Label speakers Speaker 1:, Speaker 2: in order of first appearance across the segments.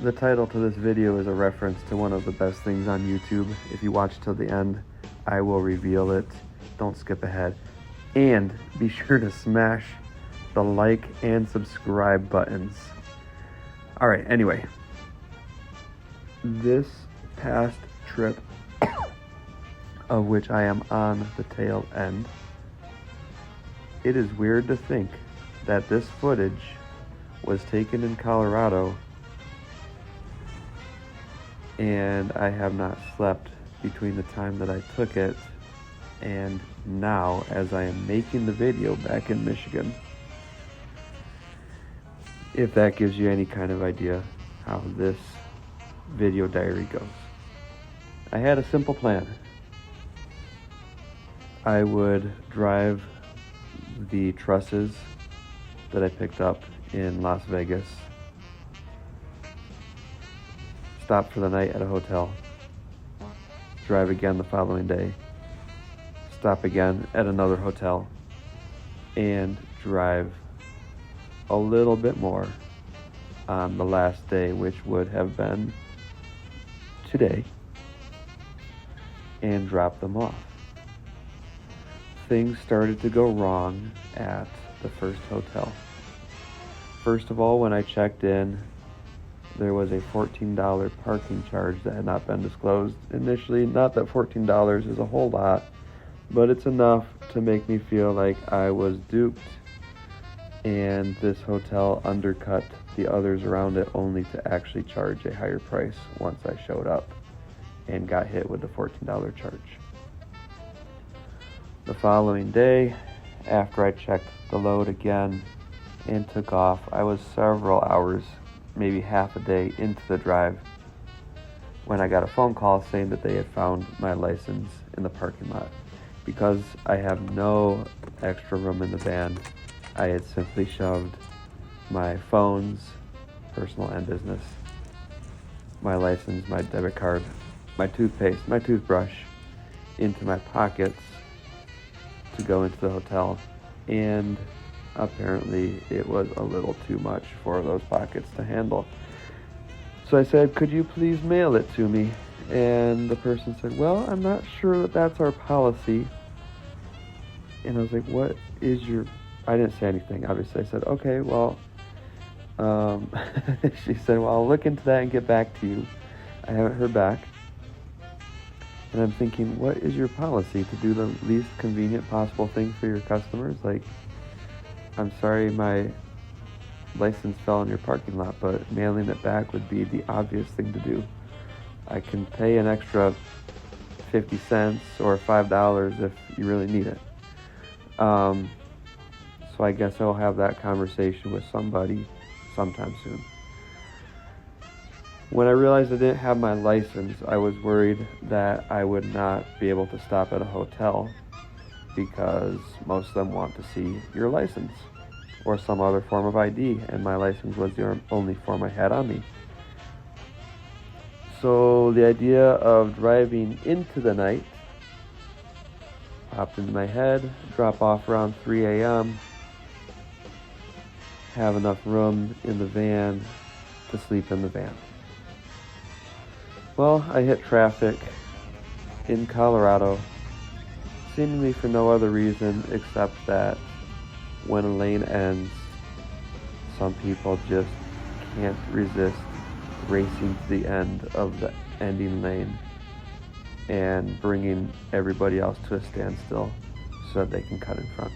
Speaker 1: The title to this video is a reference to one of the best things on YouTube. If you watch till the end, I will reveal it. Don't skip ahead. And be sure to smash the like and subscribe buttons. Alright, anyway. This past trip, of which I am on the tail end, it is weird to think that this footage was taken in Colorado and I have not slept between the time that I took it and now as I am making the video back in Michigan. If that gives you any kind of idea how this video diary goes. I had a simple plan. I would drive the trusses that I picked up in Las Vegas, stop for the night at a hotel, drive again the following day, stop again at another hotel, and drive a little bit more on the last day, which would have been today, and drop them off. Things started to go wrong at the first hotel. First of all, when I checked in, there was a $14 parking charge that had not been disclosed initially. Not that $14 is a whole lot, but it's enough to make me feel like I was duped, and this hotel undercut the others around it only to actually charge a higher price once I showed up and got hit with the $14 charge. The following day, after I checked the load again and took off, I was several hours, maybe half a day into the drive when I got a phone call saying that they had found my license in the parking lot. Because I have no extra room in the van, I had simply shoved my phones, personal and business, my license, my debit card, my toothpaste, my toothbrush into my pockets to go into the hotel, and apparently it was a little too much for those pockets to handle. So I said, could you please mail it to me? And the person said, well, I'm not sure that that's our policy. And I was like, what is your... I didn't say anything, obviously. I said, okay, well, she said, well, I'll look into that and get back to you. I haven't heard back. And I'm thinking, what is your policy to do the least convenient possible thing for your customers? Like, I'm sorry my license fell in your parking lot, but mailing it back would be the obvious thing to do. I can pay an extra 50 cents or $5 if you really need it. So I guess I'll have that conversation with somebody sometime soon. When I realized I didn't have my license, I was worried that I would not be able to stop at a hotel because most of them want to see your license or some other form of ID, and my license was the only form I had on me. So the idea of driving into the night popped into my head, drop off around 3 a.m., have enough room in the van to sleep in the van. Well, I hit traffic in Colorado, seemingly for no other reason except that when a lane ends, some people just can't resist racing to the end of the ending lane and bringing everybody else to a standstill so that they can cut in front.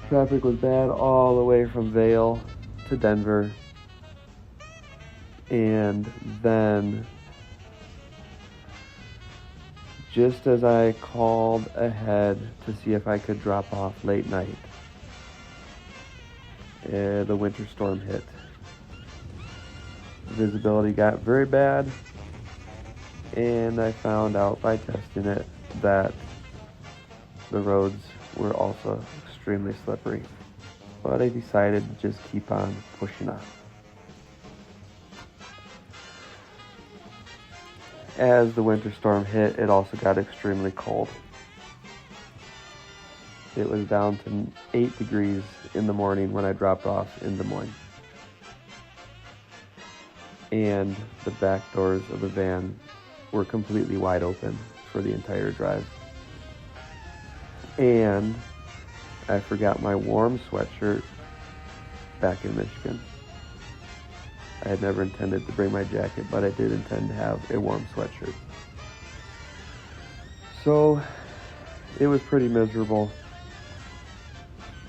Speaker 1: Traffic was bad all the way from Vail to Denver. And then, just as I called ahead to see if I could drop off late night, the winter storm hit. Visibility got very bad, and I found out by testing it that the roads were also extremely slippery. But I decided to just keep on pushing on. As the winter storm hit, it also got extremely cold. It was down to 8 degrees in the morning when I dropped off in Des Moines. and the back doors of the van were completely wide open for the entire drive. And I forgot my warm sweatshirt back in Michigan. I had never intended to bring my jacket, but I did intend to have a warm sweatshirt. So it was pretty miserable,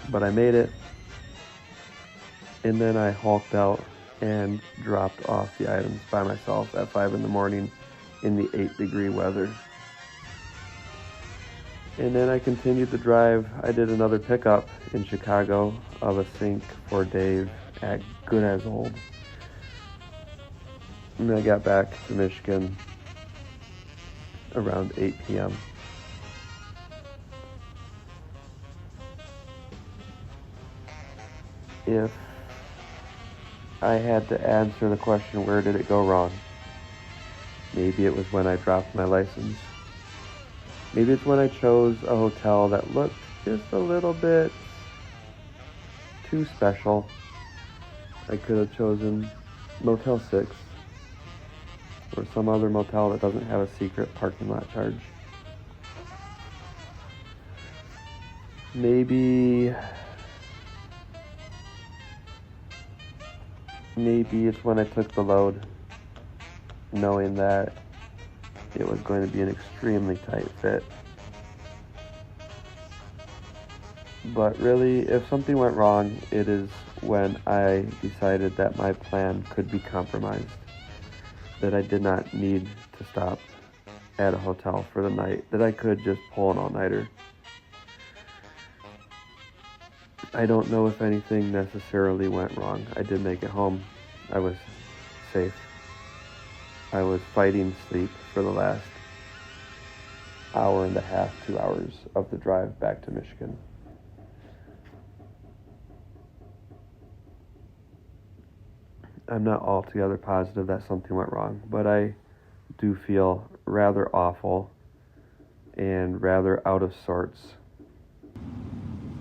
Speaker 1: but I made it. And then I hulked out and dropped off the items by myself at 5 in the morning in the 8-degree weather. And then I continued the drive. I did another pickup in Chicago of a sink for Dave at Good as Old. And I got back to Michigan around 8 p.m. If I had to answer the question, where did it go wrong? Maybe it was when I dropped my license. Maybe it's when I chose a hotel that looked just a little bit too special. I could have chosen Motel 6 or some other motel that doesn't have a secret parking lot charge. Maybe it's when I took the load, knowing that it was going to be an extremely tight fit. But really, if something went wrong, it is when I decided that my plan could be compromised, that I did not need to stop at a hotel for the night, that I could just pull an all-nighter. I don't know if anything necessarily went wrong. I did make it home. I was safe. I was fighting sleep for the last hour and a half, 2 hours of the drive back to Michigan. I'm not altogether positive that something went wrong, but I do feel rather awful and rather out of sorts,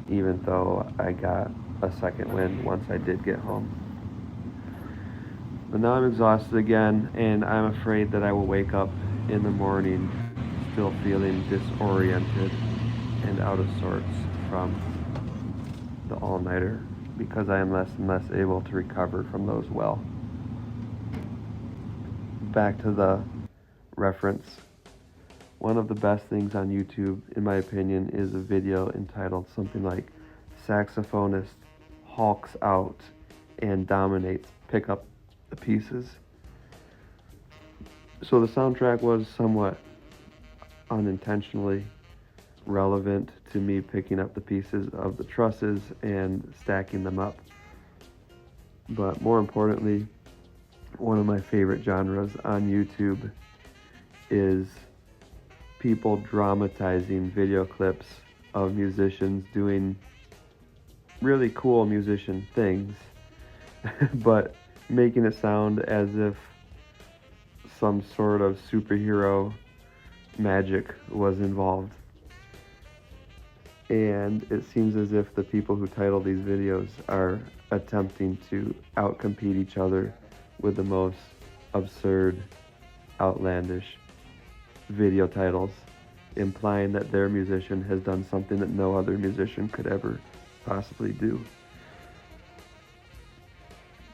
Speaker 1: even though I got a second wind once I did get home. But now I'm exhausted again, and I'm afraid that I will wake up in the morning still feeling disoriented and out of sorts from the all-nighter, because I am less and less able to recover from those well. Back to the reference. One of the best things on YouTube, in my opinion, is a video entitled something like "Saxophonist Hulks Out and Dominates Pick Up the Pieces." So the soundtrack was somewhat unintentionally relevant to me picking up the pieces of the trusses and stacking them up. But more importantly, one of my favorite genres on YouTube is people dramatizing video clips of musicians doing really cool musician things, but making it sound as if some sort of superhero magic was involved. And it seems as if the people who title these videos are attempting to outcompete each other with the most absurd, outlandish video titles, implying that their musician has done something that no other musician could ever possibly do.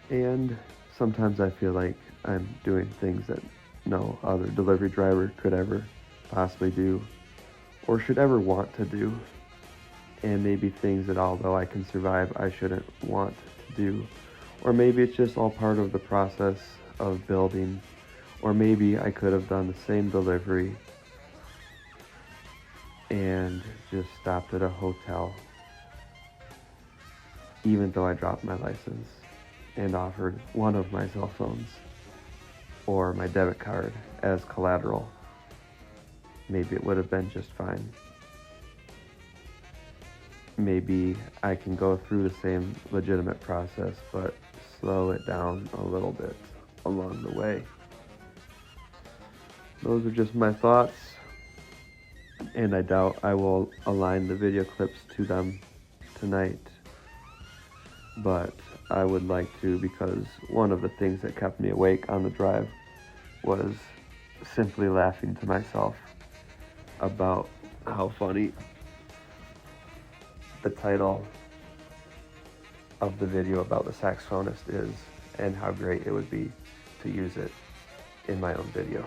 Speaker 1: And sometimes I feel like I'm doing things that no other delivery driver could ever possibly do or should ever want to do, and maybe things that, although I can survive, I shouldn't want to do. Or maybe it's just all part of the process of building. Or maybe I could have done the same delivery and just stopped at a hotel, even though I dropped my license, and offered one of my cell phones or my debit card as collateral. Maybe it would have been just fine. Maybe I can go through the same legitimate process, but slow it down a little bit along the way. Those are just my thoughts, and I doubt I will align the video clips to them tonight, but I would like to, because one of the things that kept me awake on the drive was simply laughing to myself about how funny the title of the video about the saxophonist is, and how great it would be to use it in my own video.